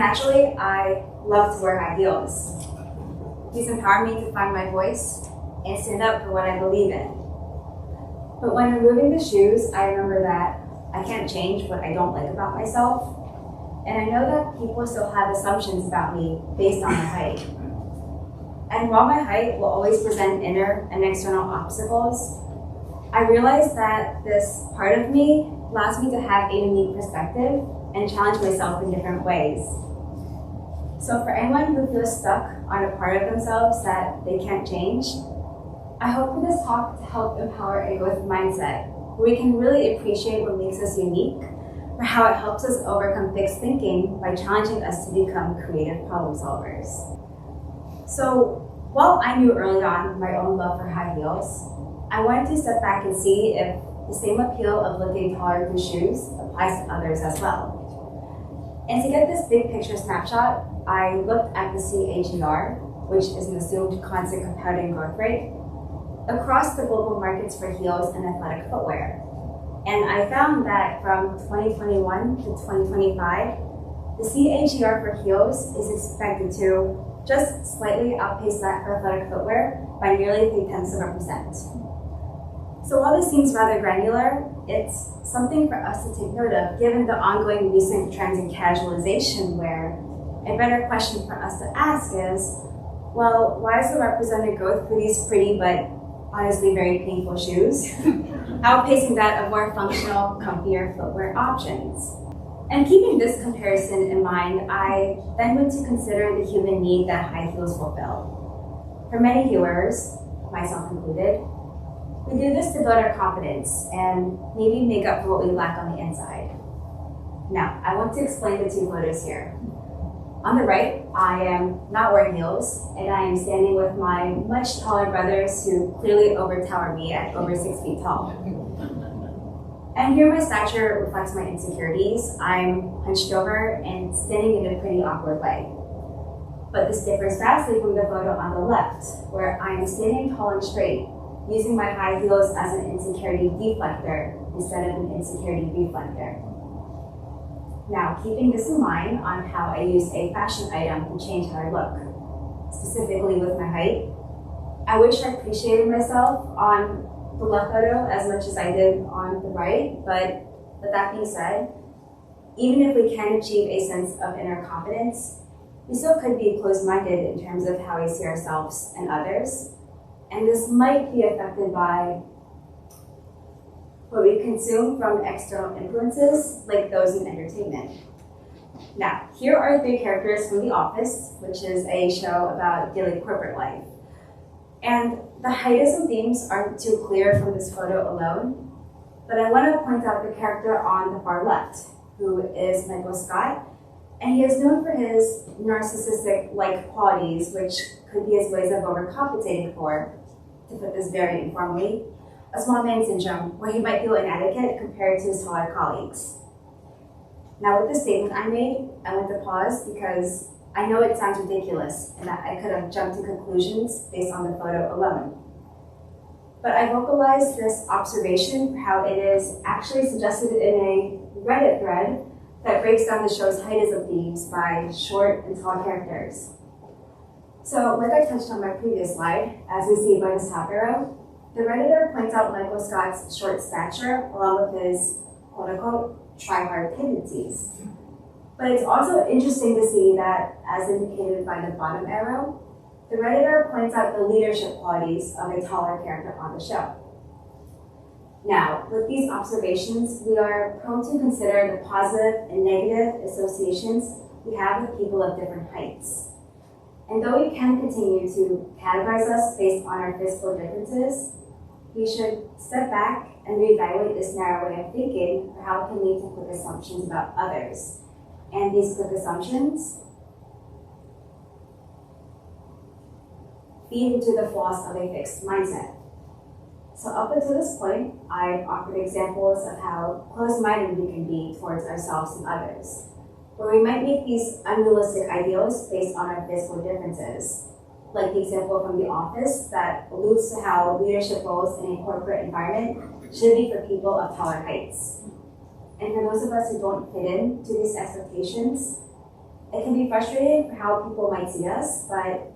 Naturally, I love to wear high heels. These empower me to find my voice and stand up for what I believe in. But when removing the shoes, I remember that I can't change what I don't like about myself. And I know that people still have assumptions about me based on my height. And while my height will always present inner and external obstacles, I realize that this part of me allows me to have a unique perspective and challenge myself in different ways. So for anyone who feels stuck on a part of themselves that they can't change, I hope for this talk to help empower a growth mindset where we can really appreciate what makes us unique, for how it helps us overcome fixed thinking by challenging us to become creative problem solvers. So while I knew early on my own love for high heels, I wanted to step back and see if the same appeal of looking taller through shoes applies to others as well. And to get this big picture snapshot, I looked at the CAGR, which is an assumed constant compounding growth rate, across the global markets for heels and athletic footwear. And I found that from 2021 to 2025, the CAGR for heels is expected to just slightly outpace that for athletic footwear by nearly 0.3%. So while this seems rather granular, it's something for us to take note of given the ongoing recent trends in casualization, where a better question for us to ask is, well, why is the represented growth for these pretty but honestly very painful shoes outpacing that of more functional, comfier footwear options? And keeping this comparison in mind, I then went to consider the human need that high heels fulfill. For many viewers, myself included, we do this to build our confidence and maybe make up for what we lack on the inside. Now, I want to explain the two photos here. On the right, I am not wearing heels, and I am standing with my much taller brothers who clearly overtower me at over 6 feet tall. And here my stature reflects my insecurities. I'm hunched over and standing in a pretty awkward way. But this differs vastly from the photo on the left, where I am standing tall and straight, using my high heels as an insecurity deflector instead of an insecurity reflector. Now, keeping this in mind on how I use a fashion item to change how I look, specifically with my height, I wish I appreciated myself on the left photo as much as I did on the right, but with that being said, even if we can achieve a sense of inner confidence, we still could be closed-minded in terms of how we see ourselves and others, and this might be affected by what we consume from external influences, like those in entertainment. Now, here are 3 characters from The Office, which is a show about daily corporate life. And the heightism themes aren't too clear from this photo alone, but I want to point out the character on the far left, who is Michael Scott, and he is known for his narcissistic-like qualities, which could be his ways of overcompensating for, to put this very informally, a small man syndrome, where he might feel inadequate compared to his taller colleagues. Now, with the statement I made, I want to pause because I know it sounds ridiculous and that I could have jumped to conclusions based on the photo alone. But I vocalized this observation for how it is actually suggested in a Reddit thread that breaks down the show's heightism themes by short and tall characters. So, like I touched on my previous slide, as we see by this top arrow, the Redditor points out Michael Scott's short stature along with his quote-unquote try-hard tendencies. But it's also interesting to see that, as indicated by the bottom arrow, the Redditor points out the leadership qualities of a taller character on the show. Now, with these observations, we are prone to consider the positive and negative associations we have with people of different heights. And though we can continue to categorize us based on our physical differences, we should step back and reevaluate this narrow way of thinking for how it can lead to quick assumptions about others. And these quick assumptions feed into the flaws of a fixed mindset. So up until this point, I've offered examples of how closed-minded we can be towards ourselves and others, where we might make these unrealistic ideals based on our physical differences, like the example from The Office that alludes to how leadership roles in a corporate environment should be for people of taller heights. And for those of us who don't fit into these expectations, It can be frustrating for how people might see us, but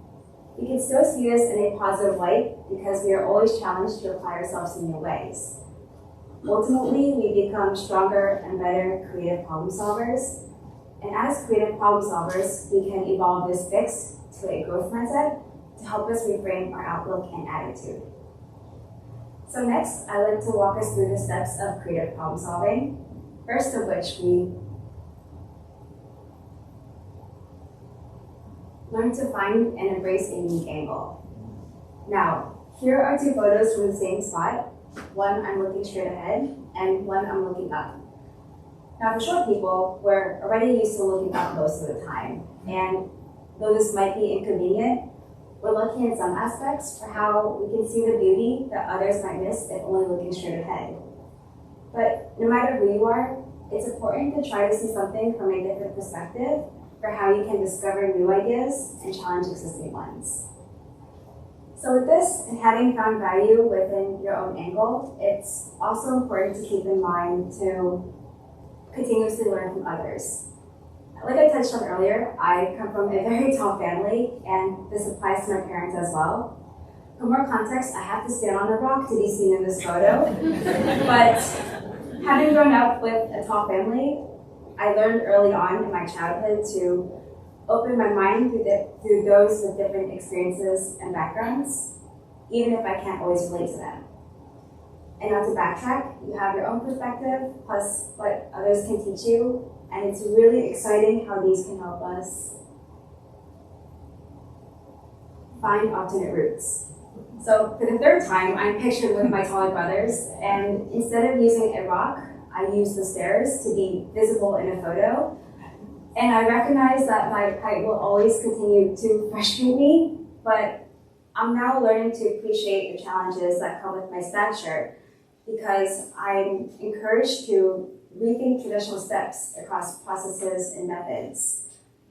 we can still see this in a positive light because we are always challenged to apply ourselves in new ways. Ultimately, we become stronger and better creative problem solvers. And as creative problem solvers, we can evolve this fix to a growth mindset to help us reframe our outlook and attitude. So next, I'd like to walk us through the steps of creative problem solving. First of which, we learn to find and embrace a unique angle. Now, here are two photos from the same spot. One, I'm looking straight ahead, and one, I'm looking up. Now, for short people, we're already used to looking up most of the time. And though this might be inconvenient, we're lucky in some aspects for how we can see the beauty that others might miss if only looking straight ahead. But no matter who you are, it's important to try to see something from a different perspective for how you can discover new ideas and challenge existing ones. So with this, and having found value within your own angle, it's also important to keep in mind to continuously learn from others. Like I touched on earlier, I come from a very tall family, and this applies to my parents as well. For more context, I have to stand on a rock to be seen in this photo, but having grown up with a tall family, I learned early on in my childhood to open my mind through those with different experiences and backgrounds, even if I can't always relate to them. And not to backtrack, you have your own perspective, plus what others can teach you, and it's really exciting how these can help us find alternate routes. So for the third time, I'm pictured with my taller brothers, and instead of using a rock, I use the stairs to be visible in a photo. And I recognize that my height will always continue to frustrate me, but I'm now learning to appreciate the challenges that come with my stature because I'm encouraged to rethink traditional steps across processes and methods.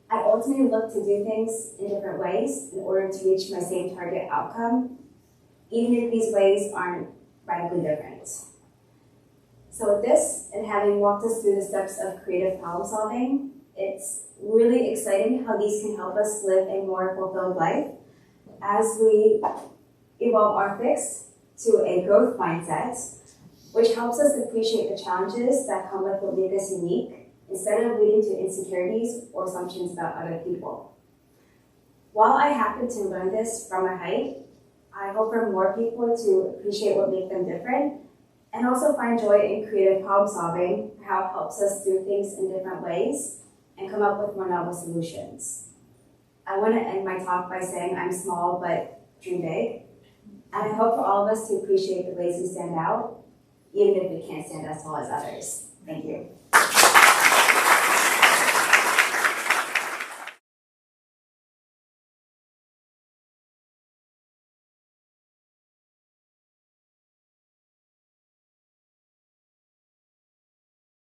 I ultimately look to do things in different ways in order to reach my same target outcome, even if these ways aren't radically different. So with this, and having walked us through the steps of creative problem solving, it's really exciting how these can help us live a more fulfilled life as we evolve our fix to a growth mindset, which helps us appreciate the challenges that come with what make us unique instead of leading to insecurities or assumptions about other people. While I happen to learn this from a height, I hope for more people to appreciate what makes them different and also find joy in creative problem solving, how it helps us do things in different ways and come up with more novel solutions. I want to end my talk by saying I'm small but dream big, and I hope for all of us to appreciate the ways we stand out, even if we can't stand as tall as others. Thank you.